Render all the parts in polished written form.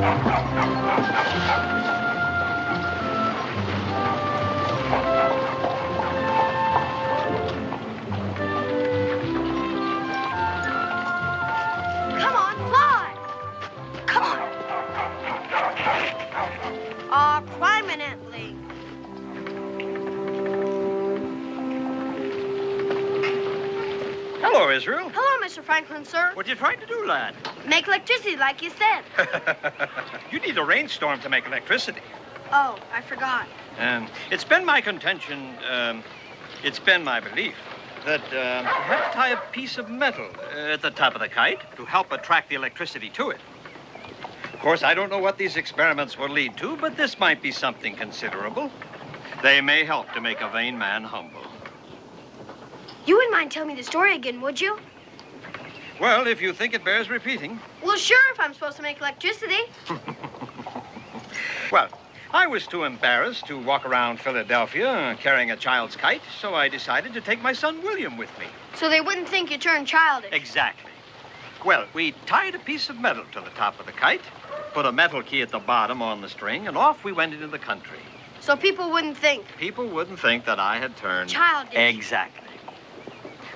Come on, fly! Come on! Climb eminently. Hello, Israel. Hello, Mr. Franklin, sir. What are you trying to do, lad? Make electricity like you said. You need a rainstorm to make electricity. Oh, I forgot. It's been my contention, it's been my belief that you have to tie a piece of metal at the top of the kite to help attract the electricity to it. Of course, I don't know what these experiments will lead to, but this might be something considerable. They may help to make a vain man humble. You wouldn't mind telling me the story again, would you? Well, if you think it bears repeating. Well, sure, if I'm supposed to make electricity. Well, I was too embarrassed to walk around Philadelphia carrying a child's kite, so I decided to take my son William with me. So they wouldn't think you turned childish. Exactly. Well, we tied a piece of metal to the top of the kite, put a metal key at the bottom on the string, and off we went into the country. So people wouldn't think. People wouldn't think that I had turned... childish. Exactly.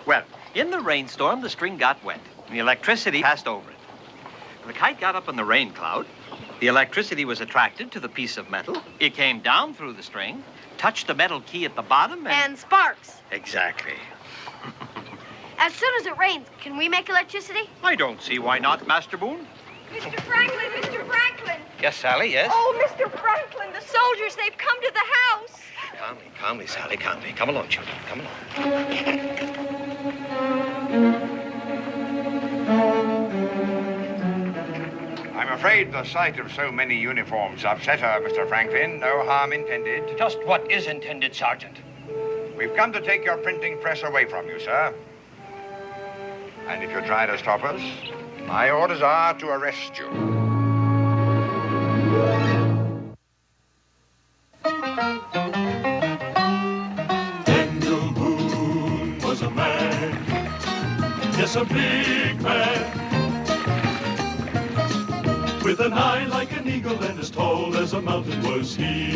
Well, in the rainstorm, the string got wet, and the electricity passed over it. The kite got up in the rain cloud. The electricity was attracted to the piece of metal. It came down through the string, touched the metal key at the bottom, and sparks. Exactly. As soon as it rains, can we make electricity? I don't see why not, Master Boone. Mr. Franklin, Mr. Franklin. Yes, Sally, yes? Oh, Mr. Franklin, the soldiers, they've come to the house. Calmly, Sally, calmly. Come along, children, come along. I'm afraid the sight of so many uniforms upset her, Mr. Franklin. No harm intended. Just what is intended, Sergeant? We've come to take your printing press away from you, sir. And if you try to stop us, my orders are to arrest you. Daniel Boone was a man, yes, a big man, with an eye like an eagle and as tall as a mountain was he.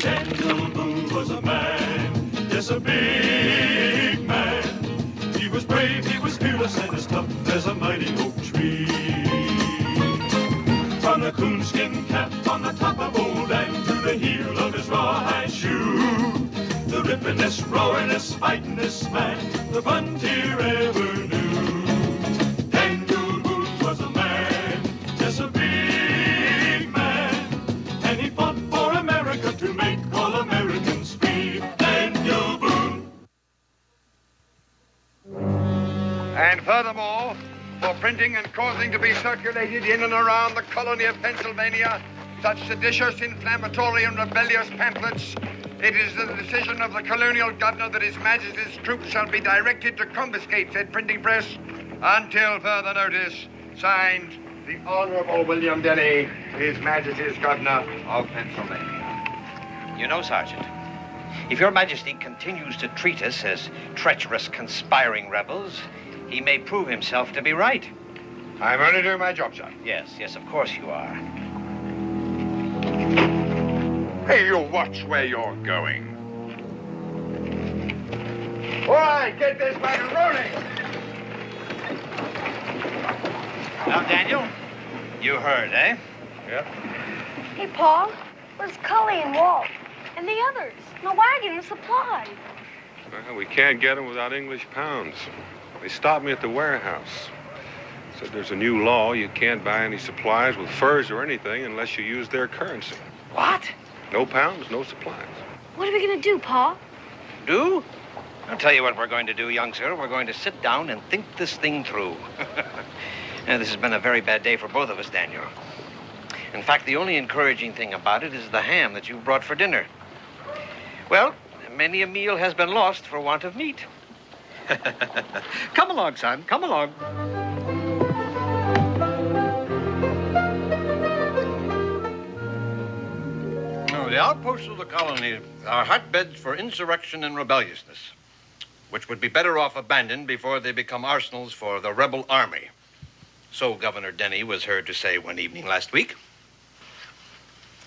Daniel Boone was a man, yes, a big man. He was brave, he was fearless, and as tough as a mighty oak tree. From the coonskin cap on the top of old Dan to the heel of his rawhide shoe, the rippin'est, roaring'est, fighting'est man the frontier ever knew. Daniel Boone was a man, just a big man, and he fought for America to make all Americans free. Daniel Boone. And furthermore, for printing and causing to be circulated in and around the colony of Pennsylvania such seditious, inflammatory, and rebellious pamphlets, it is the decision of the colonial governor that His Majesty's troops shall be directed to confiscate said printing press until further notice. Signed, the Honorable William Denny, His Majesty's Governor of Pennsylvania. You know, Sergeant, if Your Majesty continues to treat us as treacherous, conspiring rebels, he may prove himself to be right. I'm only doing my job, sir. Yes, of course you are. Hey, you watch where you're going. All right, get this wagon rolling. Now, Daniel, you heard, eh? Yep. Hey, Paul, where's Cully and Walt? And the others? The wagon and supplies. Well, we can't get them without English pounds. They stopped me at the warehouse. Said there's a new law. You can't buy any supplies with furs or anything unless you use their currency. What? No pounds, no supplies. What are we going to do, Paul? Do? I'll tell you what we're going to do, young sir. We're going to sit down and think this thing through. Now, this has been a very bad day for both of us, Daniel. In fact, the only encouraging thing about it is the ham that you've brought for dinner. Well, many a meal has been lost for want of meat. Come along, son. Come along. The outposts of the colony are hotbeds for insurrection and rebelliousness, which would be better off abandoned before they become arsenals for the rebel army. So Governor Denny was heard to say one evening last week.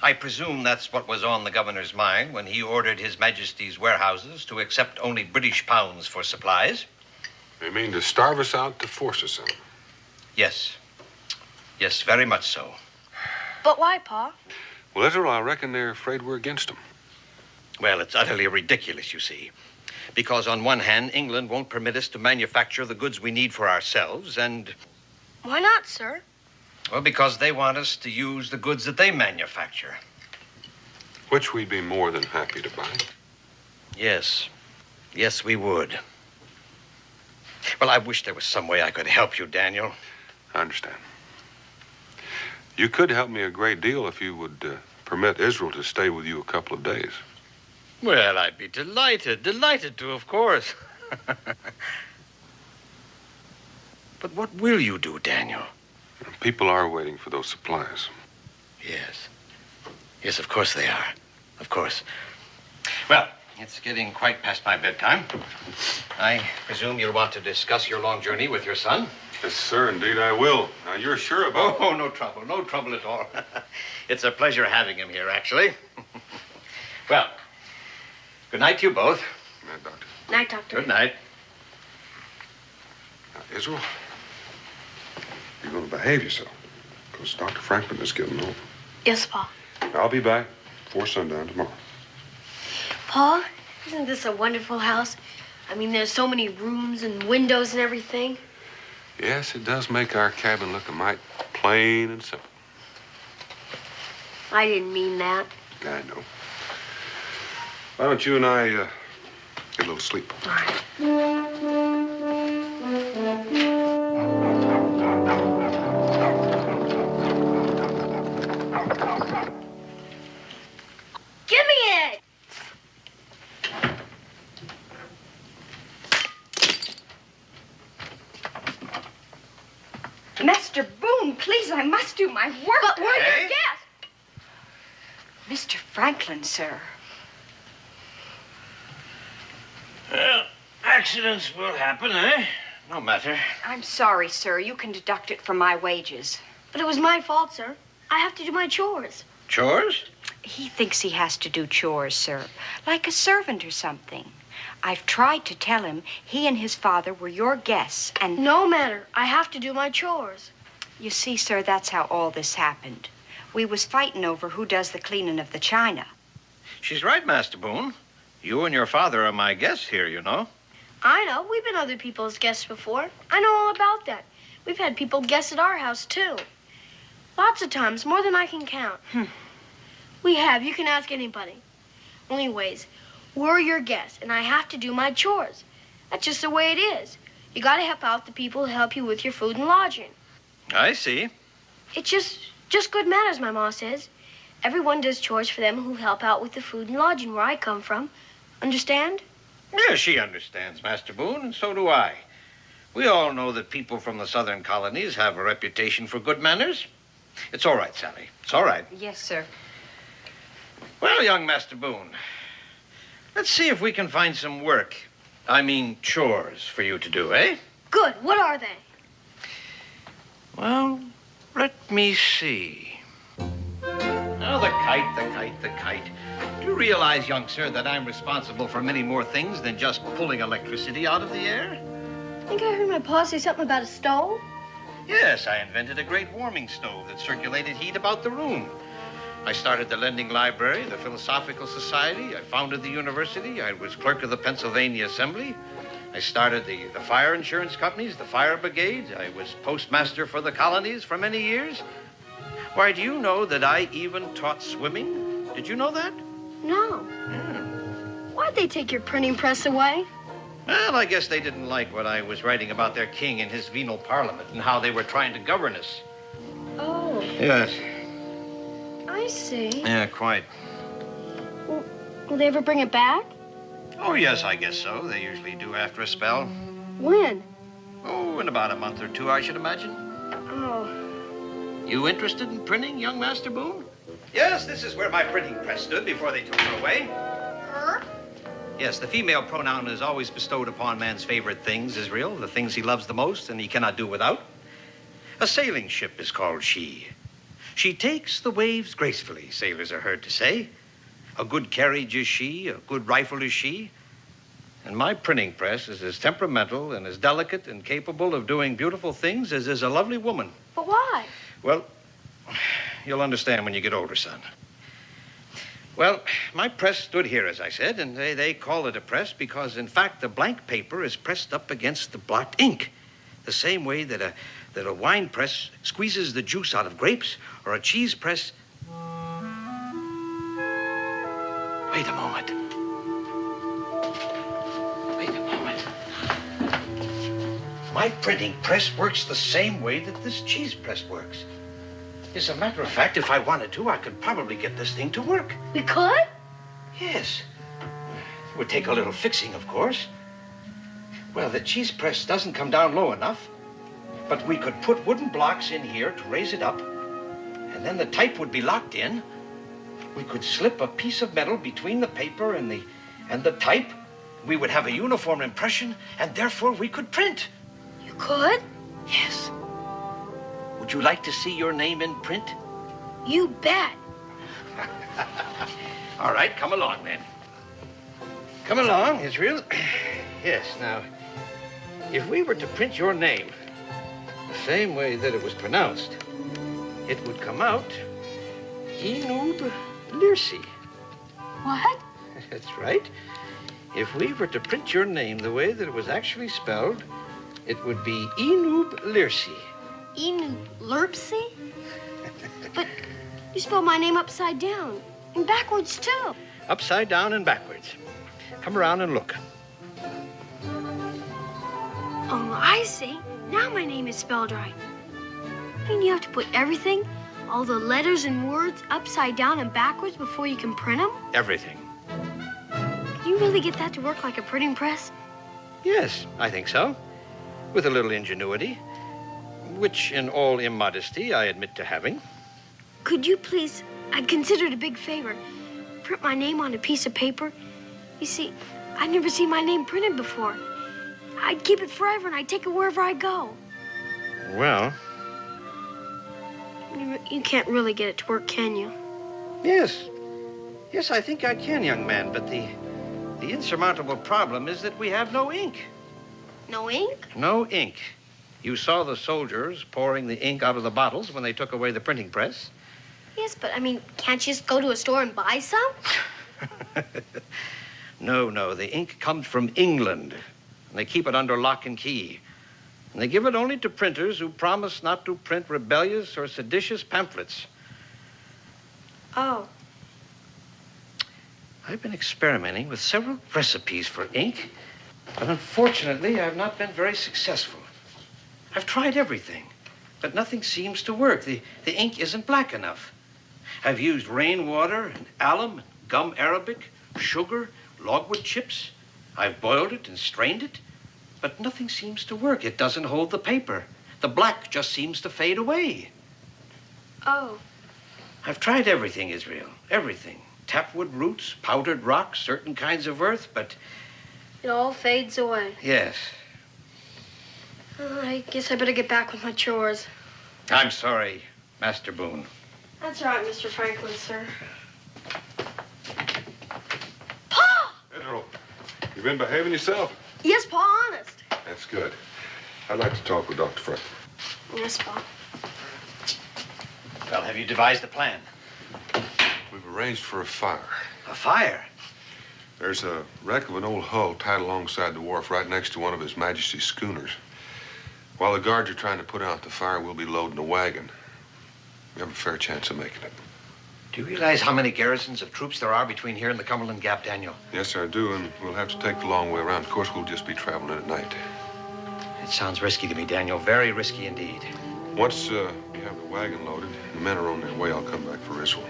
I presume that's what was on the governor's mind when he ordered His Majesty's warehouses to accept only British pounds for supplies. They mean to starve us out, to force us out. Yes. Yes, very much so. But why, Pa? Well, Israel, I reckon they're afraid we're against them. Well, it's utterly ridiculous, you see. Because on one hand, England won't permit us to manufacture the goods we need for ourselves, and... Why not, sir? Well, because they want us to use the goods that they manufacture. Which we'd be more than happy to buy. Yes. Yes, we would. Well, I wish there was some way I could help you, Daniel. I understand. You could help me a great deal if you would permit Israel to stay with you a couple of days. Well, I'd be delighted to, of course. But what will you do, Daniel? People are waiting for those supplies. Yes. Yes, of course they are. Of course. Well, it's getting quite past my bedtime. I presume you'll want to discuss your long journey with your son. Yes, sir, indeed I will. Now, you're sure about... Oh, no trouble. No trouble at all. It's a pleasure having him here, actually. Well, good night to you both. Good night, Doctor. Night, Doctor. Good night. Now, Israel, you're going to behave yourself, because Dr. Franklin is getting home. Yes, Pa. I'll be back before sundown tomorrow. Pa, isn't this a wonderful house? I mean, there's so many rooms and windows and everything. Yes, it does make our cabin look a mite plain and simple. I didn't mean that. I know. Why don't you and I get a little sleep? All right. Give me it! Mr. Boone, please, I must do my work. But we're your Hey? guests. Mr. Franklin, sir. Well, accidents will happen, eh? No matter. I'm sorry, sir. You can deduct it from my wages. But it was my fault, sir. I have to do my chores. Chores? He thinks he has to do chores, sir, like a servant or something. I've tried to tell him he and his father were your guests, and... No matter. I have to do my chores. You see, sir, that's how all this happened. We was fighting over who does the cleaning of the china. She's right, Master Boone. You and your father are my guests here, you know. I know. We've been other people's guests before. I know all about that. We've had people guest at our house, too. Lots of times, more than I can count. We have. You can ask anybody. Anyways, we're your guests, and I have to do my chores. That's just the way it is. You gotta help out the people who help you with your food and lodging. I see. It's just good manners, my ma says. Everyone does chores for them who help out with the food and lodging where I come from. Understand? Yeah, she understands, Master Boone, and so do I. We all know that people from the southern colonies have a reputation for good manners. It's all right, Sally. It's all right. Yes, sir. Well, young Master Boone, let's see if we can find some work. I mean, chores for you to do, eh? Good. What are they? Well, let me see. Oh, the kite. Do you realize, young sir, that I'm responsible for many more things than just pulling electricity out of the air? I think I heard my pa say something about a stove. Yes, I invented a great warming stove that circulated heat about the room. I started the lending library, the Philosophical Society. I founded the university. I was clerk of the Pennsylvania Assembly. I started the fire insurance companies, the fire brigade. I was postmaster for the colonies for many years. Why, do you know that I even taught swimming? Did you know that? No. Yeah. Why'd they take your printing press away? Well, I guess they didn't like what I was writing about their king and his venal parliament and how they were trying to govern us. Oh, Yes. I see. Yeah, quite. Will they ever bring it back? Oh, yes, I guess so. They usually do after a spell. When? Oh, in about a month or two, I should imagine. Oh. You interested in printing, young Master Boone? Yes, this is where my printing press stood before they took her away. Her? Yes, the female pronoun is always bestowed upon man's favorite things, Israel, the things he loves the most and he cannot do without. A sailing ship is called she. She takes the waves gracefully, sailors are heard to say. A good carriage is she, a good rifle is she. And my printing press is as temperamental and as delicate and capable of doing beautiful things as is a lovely woman. But why? Well, you'll understand when you get older, son. Well, my press stood here, as I said, and they call it a press because, in fact, the blank paper is pressed up against the blocked ink. The same way that a wine press squeezes the juice out of grapes, or a cheese press... Wait a moment. My printing press works the same way that this cheese press works. As a matter of fact, if I wanted to, I could probably get this thing to work. We could? Yes. It would take a little fixing, of course. Well, the cheese press doesn't come down low enough, but we could put wooden blocks in here to raise it up, and then the type would be locked in. We could slip a piece of metal between the paper and the type. We would have a uniform impression, and therefore we could print. You could? Yes. Would you like to see your name in print? You bet. All right, come along, then. Come along, Israel. Yes, now, if we were to print your name the same way that it was pronounced, it would come out Enub Lirsi. What? That's right. If we were to print your name the way that it was actually spelled, it would be Enub Lirsi. Enub Lirsi? But you spelled my name upside down and backwards, too. Upside down and backwards. Come around and look. Oh, I see. Now my name is spelled right. And you have to put everything, all the letters and words, upside down and backwards before you can print them? Everything. Can you really get that to work like a printing press? Yes, I think so. With a little ingenuity, which in all immodesty I admit to having. Could you please, I'd consider it a big favor, print my name on a piece of paper? You see, I've never seen my name printed before. I'd keep it forever and I'd take it wherever I go. Well... You can't really get it to work, can you? Yes. Yes, I think I can, young man, but the insurmountable problem is that we have no ink. No ink? No ink. You saw the soldiers pouring the ink out of the bottles when they took away the printing press. Yes, but, can't you just go to a store and buy some? No, the ink comes from England, and they keep it under lock and key. And they give it only to printers who promise not to print rebellious or seditious pamphlets. Oh. I've been experimenting with several recipes for ink, but unfortunately, I've not been very successful. I've tried everything, but nothing seems to work. The ink isn't black enough. I've used rainwater and alum, gum arabic, sugar, logwood chips. I've boiled it and strained it, but nothing seems to work. It doesn't hold the paper. The black just seems to fade away. Oh. I've tried everything, Israel, everything. Tapwood roots, powdered rocks, certain kinds of earth, but... It all fades away. Yes. I guess I better get back with my chores. I'm sorry, Master Boone. That's all right, Mr. Franklin, sir. Pa! Pedro, you been behaving yourself? Yes, Pa, honest. That's good. I'd like to talk with Dr. Franklin. Yes, Pa. Well, have you devised a plan? We've arranged for a fire. A fire? There's a wreck of an old hull tied alongside the wharf right next to one of His Majesty's schooners. While the guards are trying to put out the fire, we'll be loading a wagon. We have a fair chance of making it. Do you realize how many garrisons of troops there are between here and the Cumberland Gap, Daniel? Yes, I do, and we'll have to take the long way around. Of course, we'll just be traveling at night. It sounds risky to me, Daniel. Very risky indeed. Once we have the wagon loaded, the men are on their way, I'll come back for Risswell.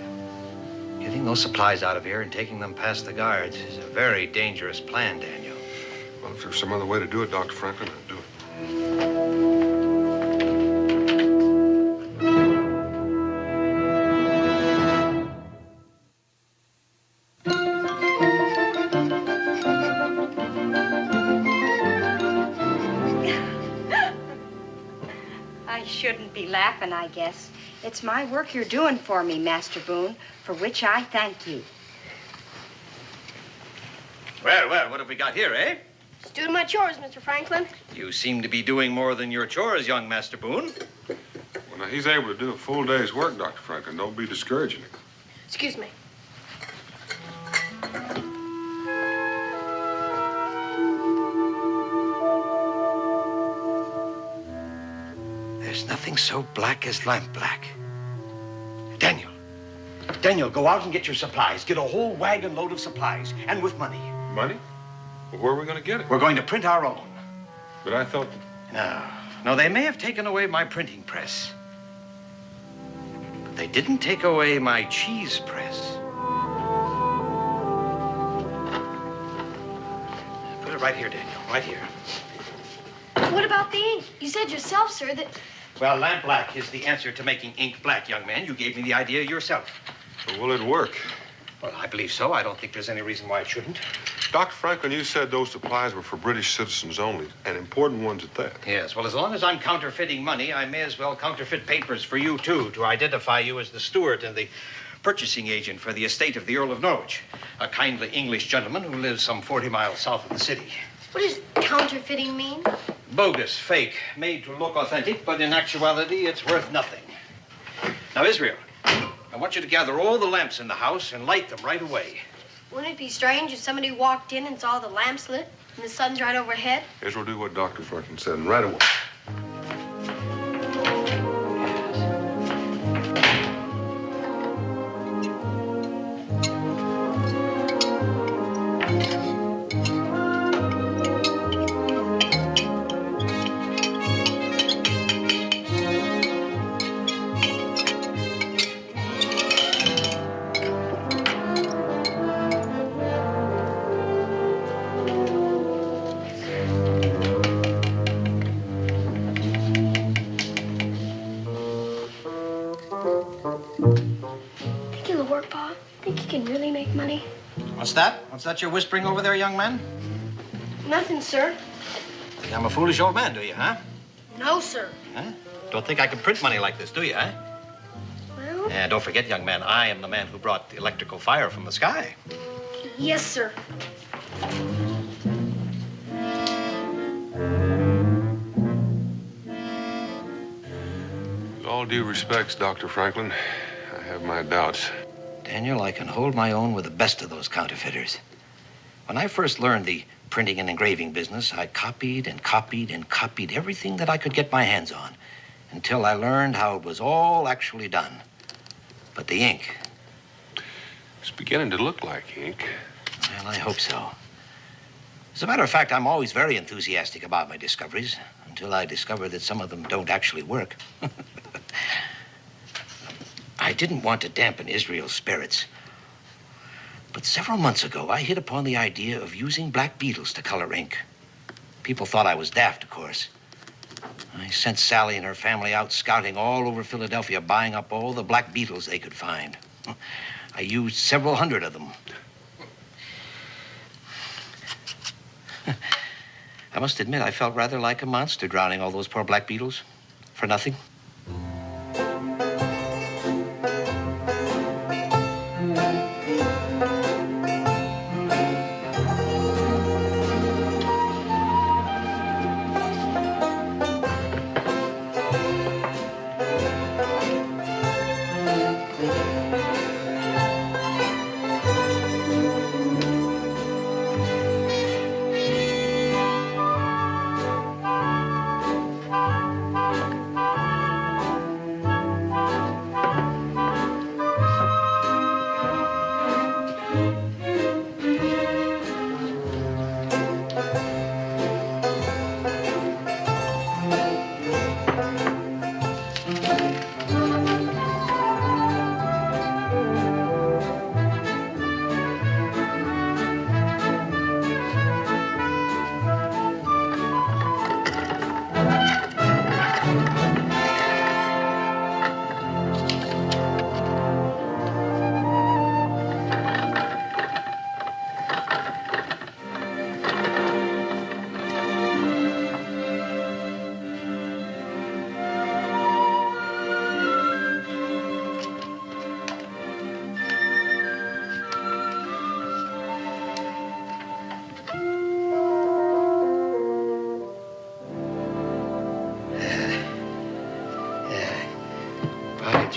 Getting those supplies out of here and taking them past the guards is a very dangerous plan, Daniel. Well, if there's some other way to do it, Dr. Franklin, I'll do it. I I shouldn't be laughing, I guess. It's my work you're doing for me, Master Boone, for which I thank you. Well, what have we got here, eh? Just doing my chores, Mr. Franklin. You seem to be doing more than your chores, young Master Boone. Well, now, he's able to do a full day's work, Dr. Franklin. Don't be discouraging him. Excuse me. There's nothing so black as lamp black. Daniel, go out and get your supplies. Get a whole wagon load of supplies, and with money. Money? Well, where are we going to get it? We're going to print our own. But I thought... No, they may have taken away my printing press. But they didn't take away my cheese press. Put it right here, Daniel, right here. What about the ink? You said yourself, sir, that... Well, lamp black is the answer to making ink black, young man. You gave me the idea yourself. But will it work? Well, I believe so. I don't think there's any reason why it shouldn't. Dr. Franklin, you said those supplies were for British citizens only, and important ones at that. Yes, well, as long as I'm counterfeiting money, I may as well counterfeit papers for you, too, to identify you as the steward and the purchasing agent for the estate of the Earl of Norwich, a kindly English gentleman who lives some 40 miles south of the city. What does counterfeiting mean? Bogus, fake, made to look authentic, but in actuality, it's worth nothing. Now, Israel, I want you to gather all the lamps in the house and light them right away. Wouldn't it be strange if somebody walked in and saw the lamps lit and the sun's right overhead? Israel, do what Dr. Franklin said, and right away. What's that? What's that you're whispering over there, young man? Nothing, sir. Think I'm a foolish old man, do you, huh? No, sir. Huh? Don't think I can print money like this, do you, huh? Well... And don't forget, young man, I am the man who brought the electrical fire from the sky. Yes, sir. With all due respects, Dr. Franklin, I have my doubts. Daniel, I can hold my own with the best of those counterfeiters. When I first learned the printing and engraving business, I copied and copied and copied everything that I could get my hands on until I learned how it was all actually done. But the ink... It's beginning to look like ink. Well, I hope so. As a matter of fact, I'm always very enthusiastic about my discoveries until I discover that some of them don't actually work. I didn't want to dampen Israel's spirits. But several months ago, I hit upon the idea of using black beetles to color ink. People thought I was daft, of course. I sent Sally and her family out scouting all over Philadelphia, buying up all the black beetles they could find. I used several hundred of them. I must admit, I felt rather like a monster drowning all those poor black beetles for nothing.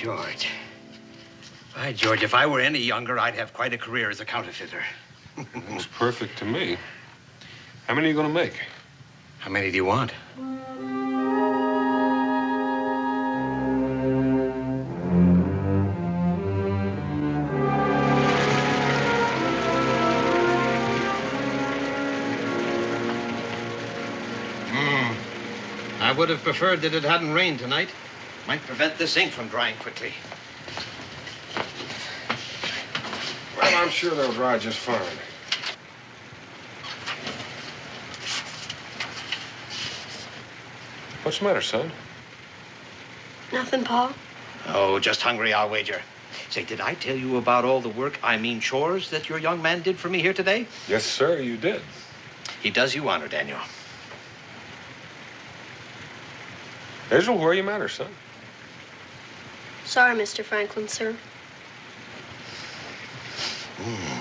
George. By George, if I were any younger, I'd have quite a career as a counterfeiter. It's perfect to me. How many are you going to make? How many do you want? I would have preferred that it hadn't rained tonight. Might prevent this ink from drying quickly. Well, I'm sure they'll dry just fine. What's the matter, son? Nothing, Pa. Oh, just hungry, I'll wager. Say, did I tell you about all the work, I mean chores, that your young man did for me here today? Yes, sir, you did. He does you honor, Daniel. Israel, where are you matter, son? Sorry, Mr. Franklin, sir.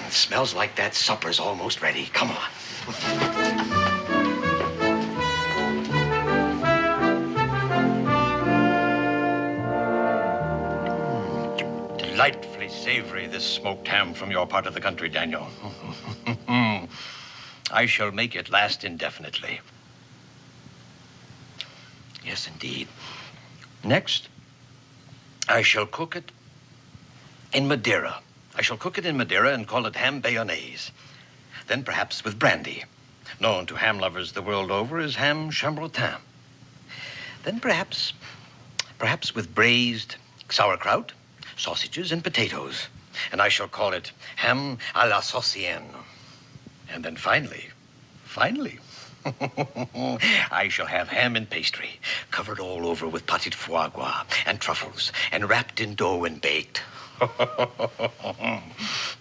It smells like that supper's almost ready. Come on. Delightfully savory, this smoked ham from your part of the country, Daniel. I shall make it last indefinitely. Yes, indeed. Next, I shall cook it in Madeira. I shall cook it in Madeira and call it ham bayonnaise. Then perhaps with brandy, known to ham lovers the world over as ham chambretin. Then perhaps with braised sauerkraut, sausages, and potatoes. And I shall call it ham à la saucienne. And then finally, I shall have ham and pastry, covered all over with pâté de foie gras and truffles, and wrapped in dough and baked.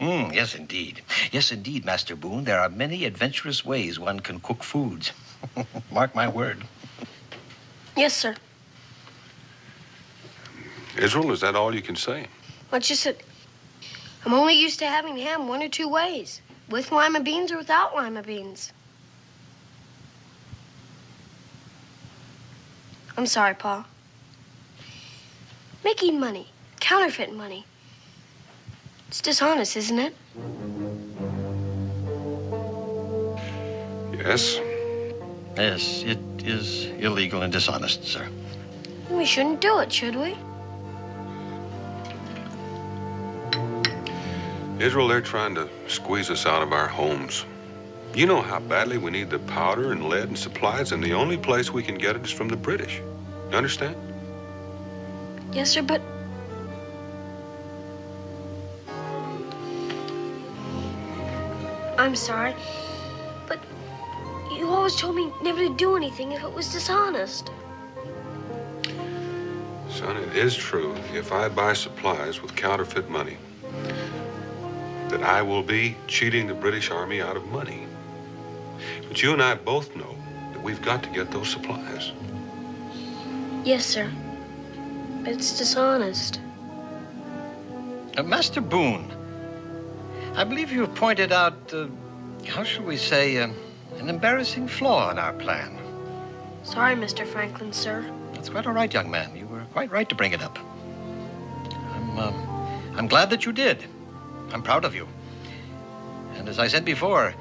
Yes, indeed. Yes, indeed, Master Boone. There are many adventurous ways one can cook foods. Mark my word. Yes, sir. Israel, is that all you can say? What you said? I'm only used to having ham one or two ways. With lima beans or without lima beans. I'm sorry, Pa. Making money, counterfeit money. It's dishonest, isn't it? Yes. Yes, it is illegal and dishonest, sir. We shouldn't do it, should we? Israel, they're trying to squeeze us out of our homes. You know how badly we need the powder and lead and supplies, and the only place we can get it is from the British. You understand? Yes, sir, but... I'm sorry, but you always told me never to do anything if it was dishonest. Son, it is true, if I buy supplies with counterfeit money, that I will be cheating the British Army out of money. But you and I both know that we've got to get those supplies. Yes, sir. But it's dishonest. Master Boone, I believe you have pointed out, how shall we say, an embarrassing flaw in our plan. Sorry, Mr. Franklin, sir. That's quite all right, young man. You were quite right to bring it up. I'm glad that you did. I'm proud of you. And as I said before,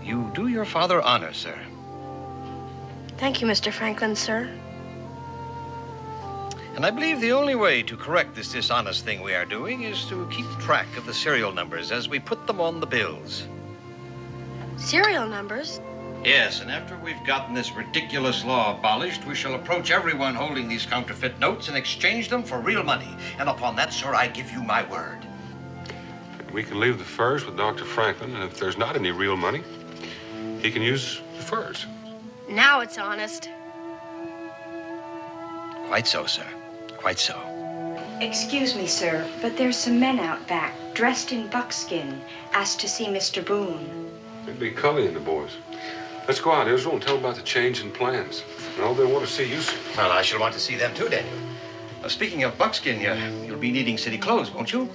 you do your father honor, sir. Thank you, Mr. Franklin, sir. And I believe the only way to correct this dishonest thing we are doing is to keep track of the serial numbers as we put them on the bills. Serial numbers? Yes, and after we've gotten this ridiculous law abolished, we shall approach everyone holding these counterfeit notes and exchange them for real money. And upon that, sir, I give you my word. We can leave the furs with Dr. Franklin, and if there's not any real money, he can use the furs. Now it's honest. Quite so, sir. Quite so. Excuse me, sir, but there's some men out back, dressed in buckskin, asked to see Mr. Boone. It'd be Cully and the boys. Let's go out, Israel, and tell them about the change in plans. No, they want to see you, sir. Well, I shall want to see them too, Daniel. Speaking of buckskin, you'll be needing city clothes, won't you?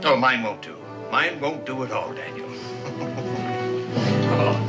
Oh, mine won't do. Mine won't do at all, Daniel. Come along.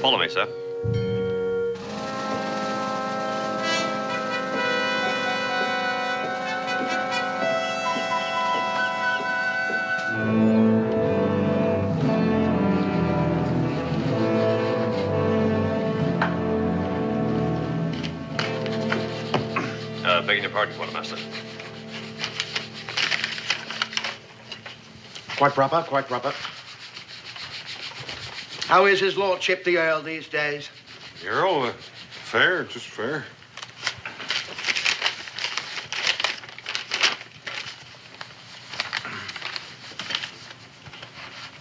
Follow me, sir. Begging your pardon, Quartermaster. Quite proper, quite proper. How is his lordship, the Earl, these days? The Earl, fair, just fair.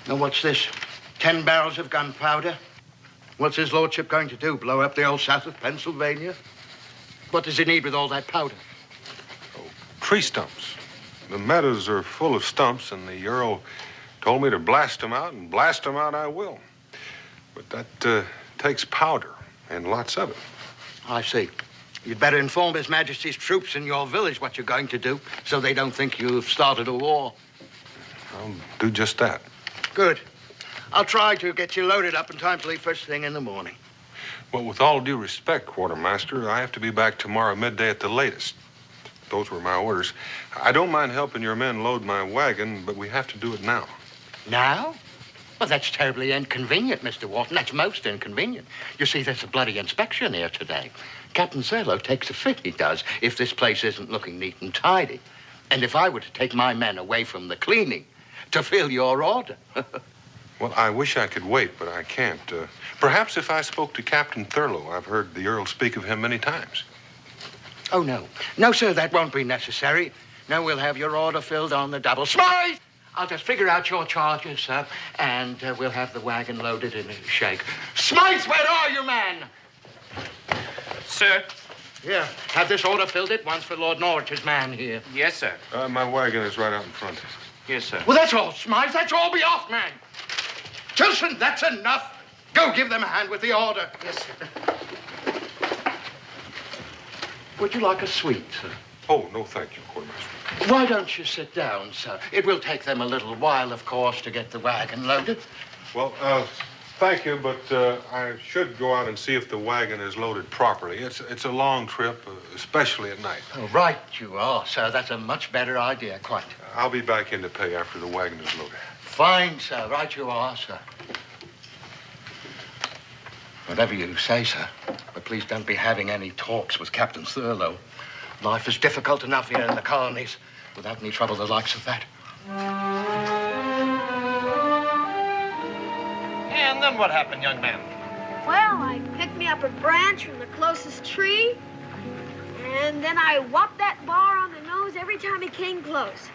Now, what's this? 10 barrels of gunpowder? What's his lordship going to do, blow up the old south of Pennsylvania? What does he need with all that powder? Oh, tree stumps. The meadows are full of stumps, and the Earl told me to blast them out, and blast them out I will. But that takes powder, and lots of it. I see. You'd better inform His Majesty's troops in your village what you're going to do, so they don't think you've started a war. I'll do just that. Good. I'll try to get you loaded up in time to leave first thing in the morning. Well, with all due respect, Quartermaster, I have to be back tomorrow midday at the latest. Those were my orders. I don't mind helping your men load my wagon, but we have to do it now. Now? Well, that's terribly inconvenient, Mr. Wharton. That's most inconvenient. You see, there's a bloody inspection here today. Captain Thurlow takes a fit, he does, if this place isn't looking neat and tidy. And if I were to take my men away from the cleaning to fill your order. Well, I wish I could wait, but I can't. Perhaps if I spoke to Captain Thurlow. I've heard the Earl speak of him many times. Oh, no. No, sir, that won't be necessary. No, we'll have your order filled on the double. Smythe! I'll just figure out your charges, sir, and we'll have the wagon loaded in a shake. Smythe, where are you, man? Sir? Here, have this order filled at once for Lord Norwich's man here. Yes, sir. My wagon is right out in front. Yes, sir. Well, that's all, Smythe. That's all. Be off, man. Tilson, that's enough. Go give them a hand with the order. Yes, sir. Would you like a sweet, sir? Oh, no, thank you, Quartermaster. Why don't you sit down, sir? It will take them a little while, of course, to get the wagon loaded. Well, thank you, but I should go out and see if the wagon is loaded properly. It's a long trip, especially at night. Oh, right you are, sir. That's a much better idea, quite. I'll be back in to pay after the wagon is loaded. Fine, sir. Right you are, sir. Whatever you say, sir. But please don't be having any talks with Captain Thurlow. Life is difficult enough here in the colonies without any trouble the likes of that. And then what happened, young man? Well, I picked me up a branch from the closest tree, and then I whopped that bar on the nose every time he came close.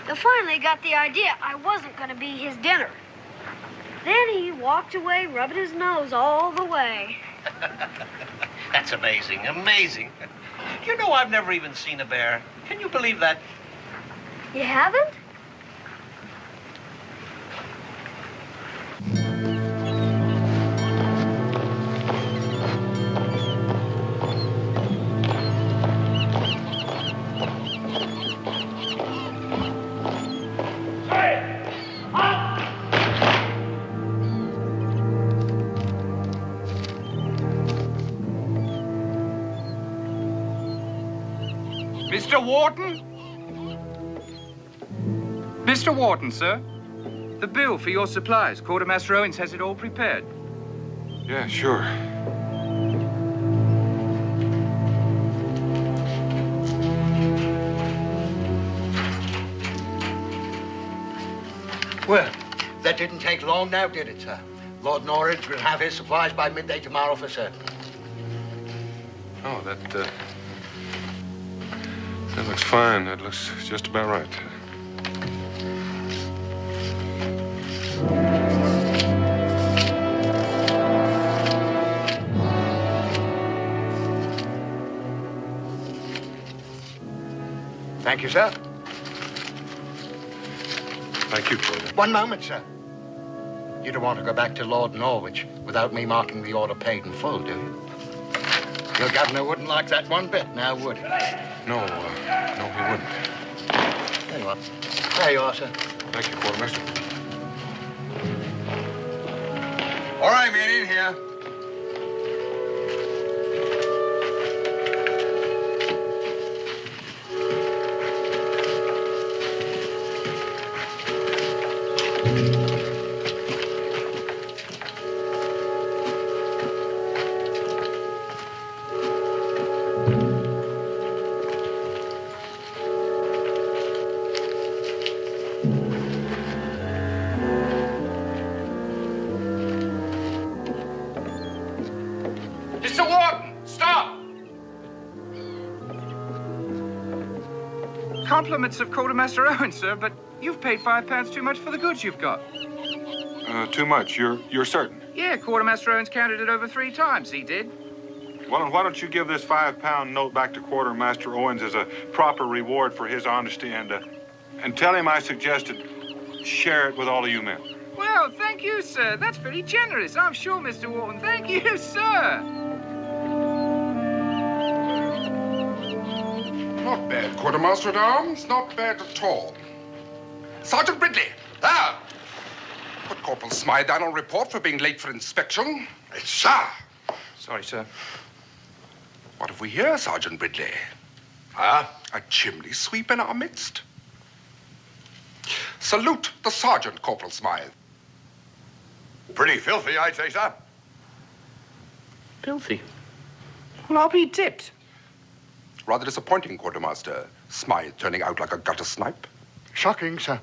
I finally got the idea I wasn't going to be his dinner. Then he walked away, rubbing his nose all the way. That's amazing, amazing. You know, I've never even seen a bear. Can you believe that? You haven't? Mr. Wharton? Mr. Wharton, sir. The bill for your supplies. Quartermaster Owens has it all prepared. Yeah, sure. Well, that didn't take long now, did it, sir? Lord Norwich will have his supplies by midday tomorrow for certain. Oh, that looks fine. That looks just about right. Thank you, sir. Thank you, Porter. One moment, sir. You don't want to go back to Lord Norwich without me marking the order paid in full, do you? Your governor wouldn't like that one bit, now would he? No, he wouldn't. There you are. There you are, sir. Thank you, Quartermaster. All right, men, in here. Mr. Wharton, stop! Compliments of Quartermaster Owen, sir, but you've paid £5 too much for the goods you've got. Too much. You're certain? Yeah, Quartermaster Owen's counted it over 3 times, he did. Well, why don't you give this £5 note back to Quartermaster Owens as a proper reward for his honesty and tell him I suggested share it with all of you men. Well, thank you, sir. That's very generous, I'm sure, Mr. Wharton. Thank you, sir. Not bad, Quartermaster at Arms. Not bad at all. Sergeant Ridley. Ah! Put Corporal Smythe down on report for being late for inspection. Yes, sir. Sorry, sir. What have we here, Sergeant Ridley? A chimney sweep in our midst. Salute the sergeant, Corporal Smythe. Pretty filthy, I'd say, sir. Filthy? Well, I'll be dipped. Rather disappointing, Quartermaster. Smythe turning out like a gutter snipe. Shocking, sir.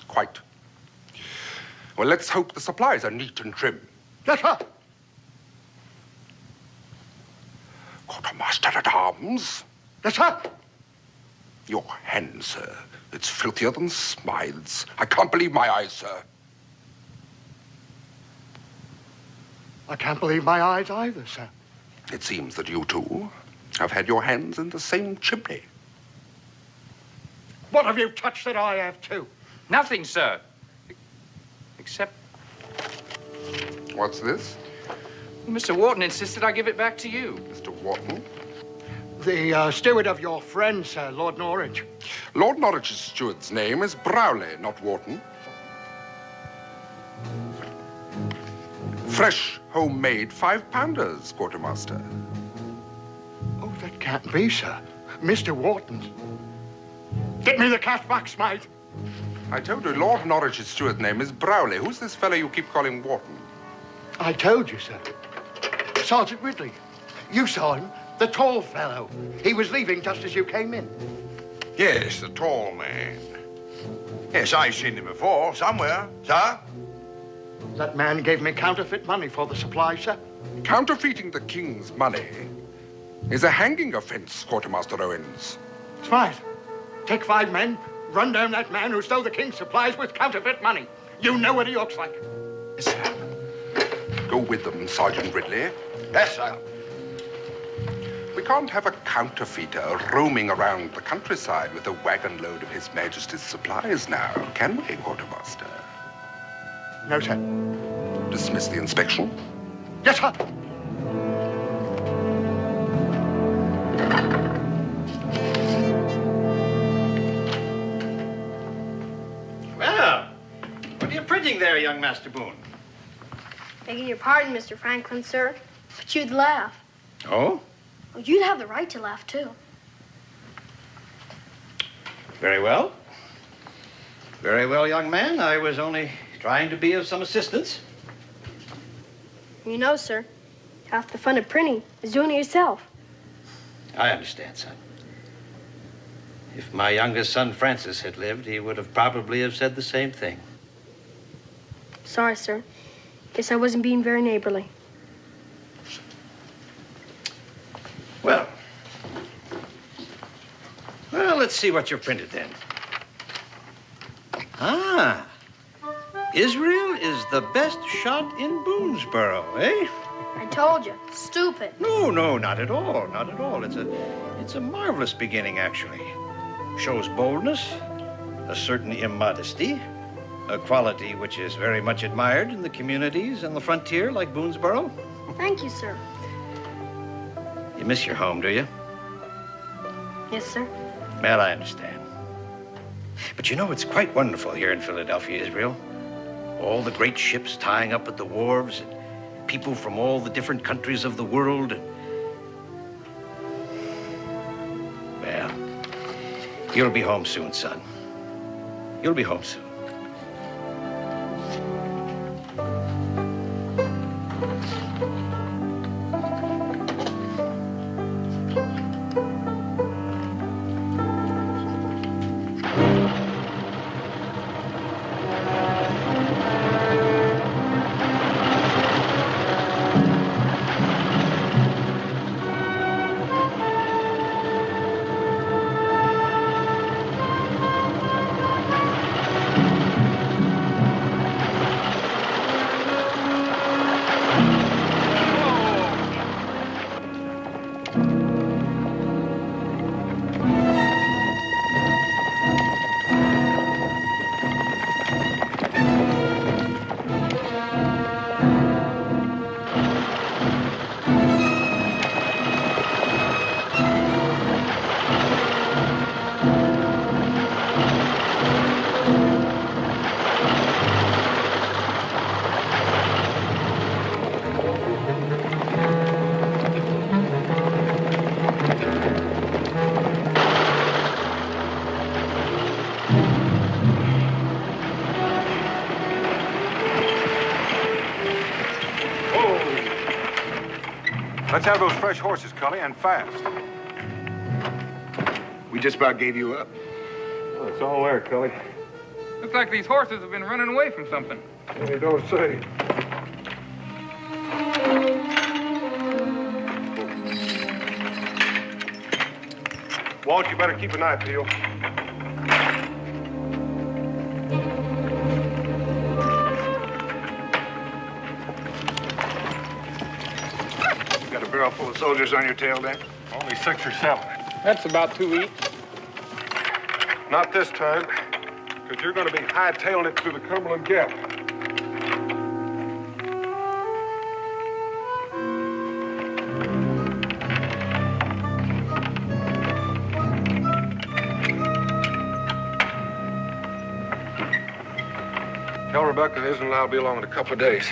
Quite. Well, let's hope the supplies are neat and trim. Yes, sir. Quartermaster at Arms. Yes, sir. Your hand, sir. It's filthier than Smythe's. I can't believe my eyes, sir. I can't believe my eyes either, sir. It seems that you two have had your hands in the same chimney. What have you touched that I have, too? Nothing, sir. Except What's this? Mr. Wharton insisted I give it back to you. Mr. Wharton? The steward of your friend, sir, Lord Norwich. Lord Norwich's steward's name is Browley, not Wharton. Fresh, homemade 5-pounders, Quartermaster. Oh, that can't be, sir. Mr. Wharton's. Get me the cash box, Smythe. I told you Lord Norwich's steward's name is Browley. Who's this fellow you keep calling Wharton? I told you, sir. Sergeant Ridley. You saw him. The tall fellow. He was leaving just as you came in. Yes, the tall man. Yes, I've seen him before, somewhere, sir. That man gave me counterfeit money for the supply, sir. Counterfeiting the king's money is a hanging offense, Quartermaster Owens. Smythe, take 5 men, run down that man who stole the king's supplies with counterfeit money. You know what he looks like. Yes, sir. Go with them, Sergeant Ridley. Yes, sir. We can't have a counterfeiter roaming around the countryside with a wagon load of His Majesty's supplies now, can we, Quartermaster? No, sir. Dismiss the inspection. Yes, sir. Well, what are you printing there, young Master Boone? Begging your pardon, Mr. Franklin, sir, but you'd laugh. Oh? Well, you'd have the right to laugh, too. Very well. Very well, young man. I was only trying to be of some assistance. You know, sir, half the fun of printing is doing it yourself. I understand, son. If my youngest son, Francis, had lived, he would have probably have said the same thing. Sorry, sir. Guess I wasn't being very neighborly. Well, let's see what you've printed then. Ah, Israel is the best shot in Boonesboro, eh? I told you, stupid. No, not at all, not at all. It's a marvelous beginning, actually. Shows boldness, a certain immodesty, a quality which is very much admired in the communities and the frontier like Boonesboro. Thank you, sir. You miss your home, do you? Yes, sir. Well, I understand. But you know, it's quite wonderful here in Philadelphia, Israel. All the great ships tying up at the wharves, and people from all the different countries of the world. Well, you'll be home soon, son. You'll be home soon. Let's have those fresh horses, Cully, and fast. We just about gave you up. Oh, it's all there, Cully. Looks like these horses have been running away from something. You don't say. Walt, you better keep an eye peeled. You got a barrel full of soldiers on your tail, Dan? Only 6 or 7. That's about 2 each. Not this time, because you're going to be hightailing it through the Cumberland Gap. Tell Rebecca Isn't and I'll be along in a couple of days.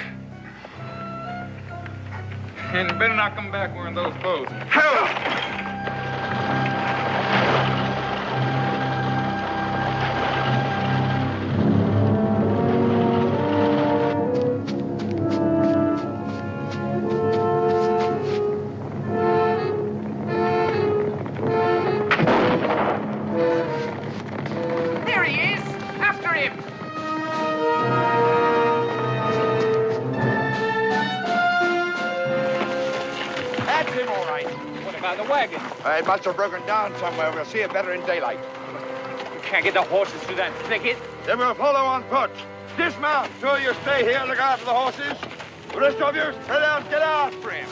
And you better not come back wearing those clothes. Hell! There he is! After him! That's him, all right. What about the wagon? It must have broken down somewhere. We'll see it better in daylight. You can't get the horses through that thicket. Then we'll follow on foot. Dismount. Two of you stay here, look after the horses. The rest of you, sit down, get out for him.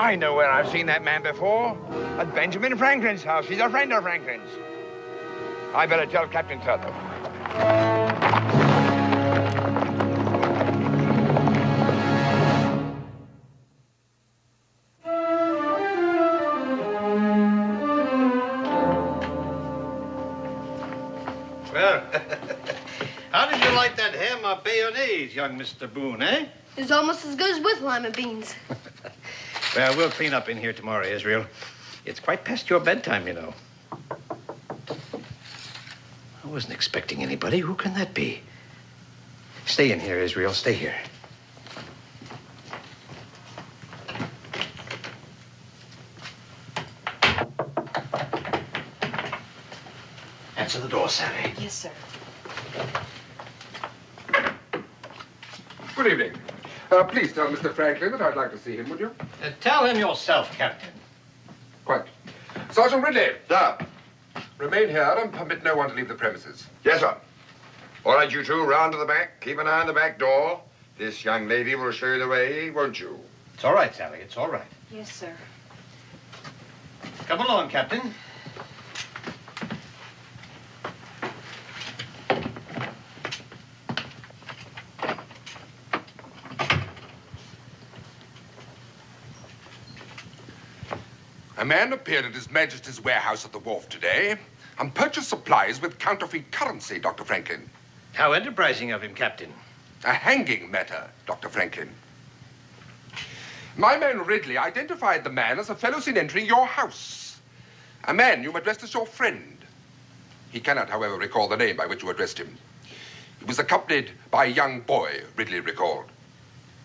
I know where I've seen that man before. At Benjamin Franklin's house. He's a friend of Franklin's. I better tell Captain Turtle. Well, how did you like that ham au bayonnaise, young Mr. Boone, eh? It's almost as good as with lima beans. Well, we'll clean up in here tomorrow, Israel. It's quite past your bedtime, you know. I wasn't expecting anybody. Who can that be? Stay in here, Israel. Stay here. Answer the door, Sally. Yes, sir. Good evening. Please tell Mr. Franklin that I'd like to see him, would you? Tell him yourself, Captain. Quite. Sergeant Ridley, Sir. remain here and permit no one to leave the premises. Yes, sir. All right, you two, round to the back. Keep an eye on the back door. This young lady will show you the way, won't you? It's all right, Sally. It's all right. Yes, sir. Come along, Captain. A man appeared at His Majesty's warehouse at the wharf today and purchased supplies with counterfeit currency, Dr. Franklin. How enterprising of him, Captain. A hanging matter, Dr. Franklin. My man Ridley identified the man as a fellow seen entering your house. A man you addressed as your friend. He cannot, however, recall the name by which you addressed him. He was accompanied by a young boy, Ridley recalled.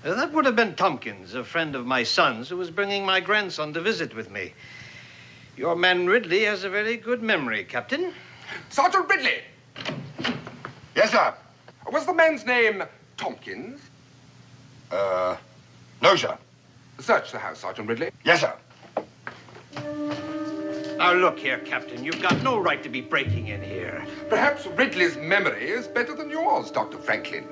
That would have been Tompkins, a friend of my son's who was bringing my grandson to visit with me. Your man Ridley has a very good memory, Captain. Sergeant Ridley! Yes, sir. Was the man's name Tompkins? No, sir. Search the house, Sergeant Ridley. Yes, sir. Now, look here, Captain. You've got no right to be breaking in here. Perhaps Ridley's memory is better than yours, Dr. Franklin.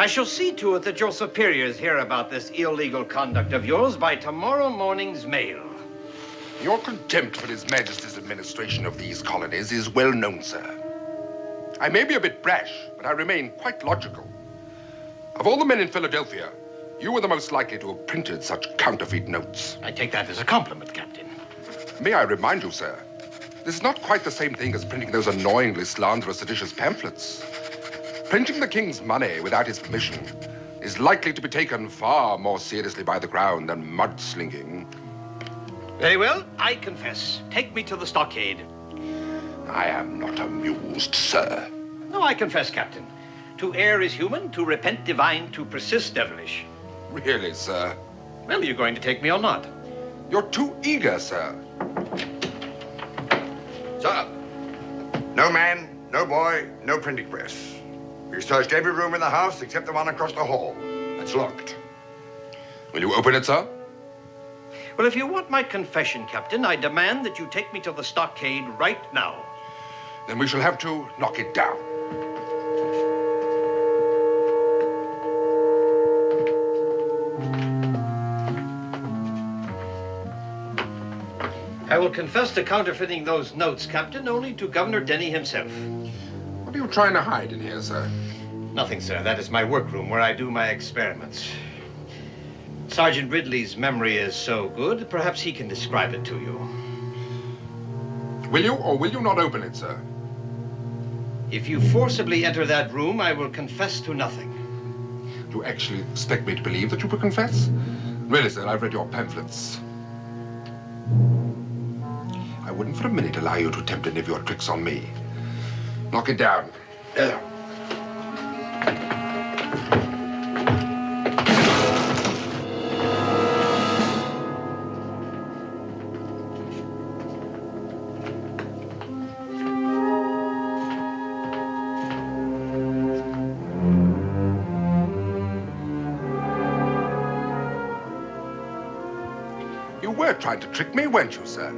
I shall see to it that your superiors hear about this illegal conduct of yours by tomorrow morning's mail. Your contempt for His Majesty's administration of these colonies is well known, sir. I may be a bit brash, but I remain quite logical. Of all the men in Philadelphia, you were the most likely to have printed such counterfeit notes. I take that as a compliment, Captain. May I remind you, sir, this is not quite the same thing as printing those annoyingly slanderous, seditious pamphlets. Printing the king's money without his permission is likely to be taken far more seriously by the crown than mudslinging. Very well, I confess. Take me to the stockade. I am not amused, sir. No, I confess, Captain. To err is human, to repent divine, to persist devilish. Really, sir? Well, are you going to take me or not? You're too eager, sir. Sir, no man, no boy, no printing press. We searched every room in the house except the one across the hall. It's locked. Will you open it, sir? Well, if you want my confession, Captain, I demand that you take me to the stockade right now. Then we shall have to knock it down. I will confess to counterfeiting those notes, Captain, only to Governor Denny himself. What are you trying to hide in here, sir? Nothing, sir. That is my workroom where I do my experiments. Sergeant Ridley's memory is so good, perhaps he can describe it to you. Will you or will you not open it, sir? If you forcibly enter that room, I will confess to nothing. Do you actually expect me to believe that you will confess? Really, sir, I've read your pamphlets. I wouldn't for a minute allow you to attempt any of your tricks on me. Knock it down. There. You were trying to trick me, weren't you, sir?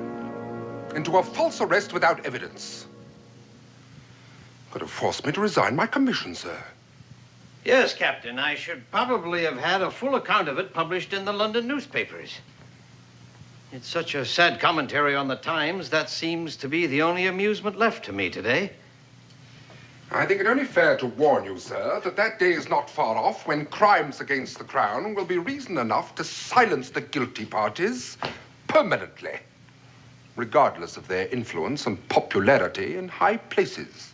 Into a false arrest without evidence. Could have forced me to resign my commission, sir. Yes, Captain. I should probably have had a full account of it published in the London newspapers. It's such a sad commentary on the times, that seems to be the only amusement left to me today. I think it only fair to warn you, sir, that that day is not far off when crimes against the crown will be reason enough to silence the guilty parties permanently, regardless of their influence and popularity in high places.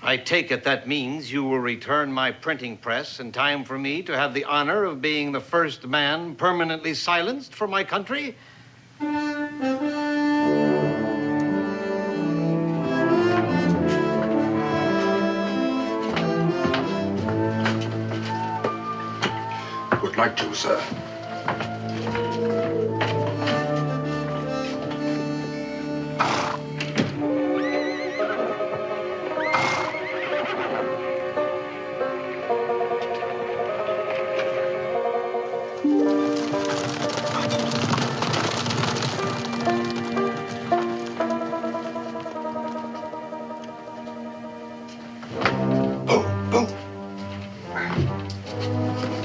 I take it that means you will return my printing press in time for me to have the honor of being the first man permanently silenced for my country? Would like to, sir.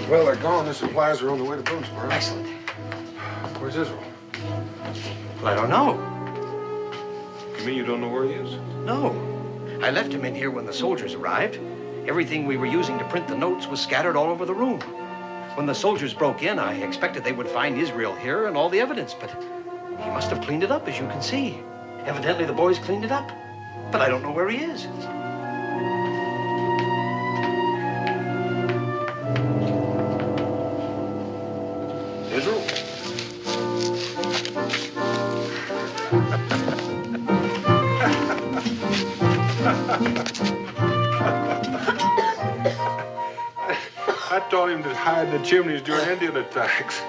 Well, they're gone. The supplies are on the way to Boonesboro. Excellent. Where's Israel? Well, I don't know. You mean you don't know where he is? No. I left him in here when the soldiers arrived. Everything we were using to print the notes was scattered all over the room. When the soldiers broke in, I expected they would find Israel here and all the evidence, but he must have cleaned it up, as you can see. Evidently, the boys cleaned it up. But I don't know where he is. Israel? I taught him to hide in the chimneys during Indian attacks.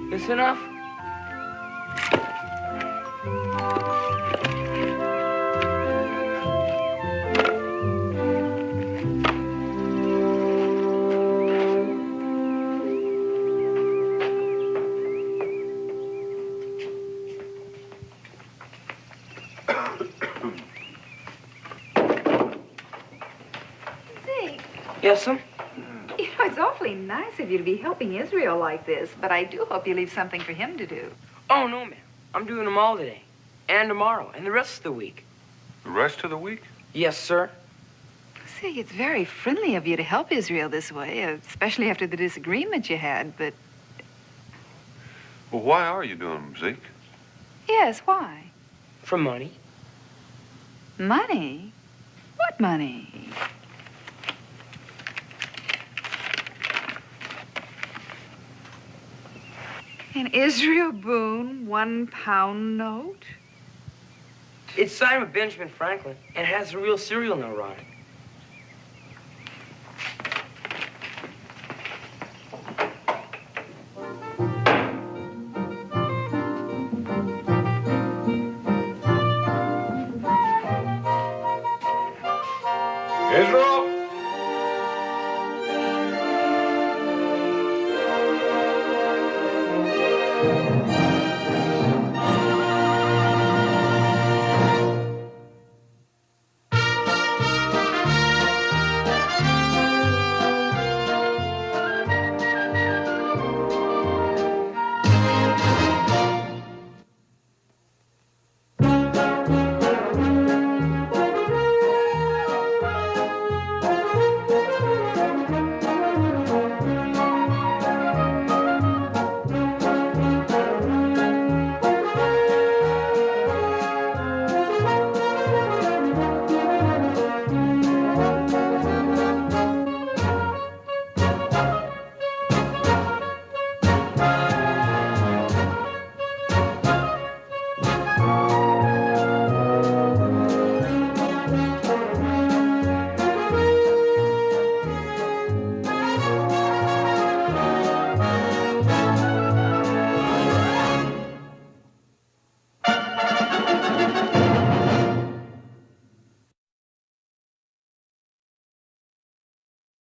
This enough? Zeke, Yes, sir? you know, it's awfully nice of you to be helping Israel like this, but I do hope you leave something for him to do. Oh, no, ma'am. I'm doing them all today. And tomorrow. And the rest of the week. The rest of the week? Yes, sir. Say, it's very friendly of you to help Israel this way, especially after the disagreement you had, but... Well, why are you doing them, Zeke? Yes, why? For money. Money? What money? An Israel Boone £1 note? It's signed with Benjamin Franklin and has a real serial number on it. Israel?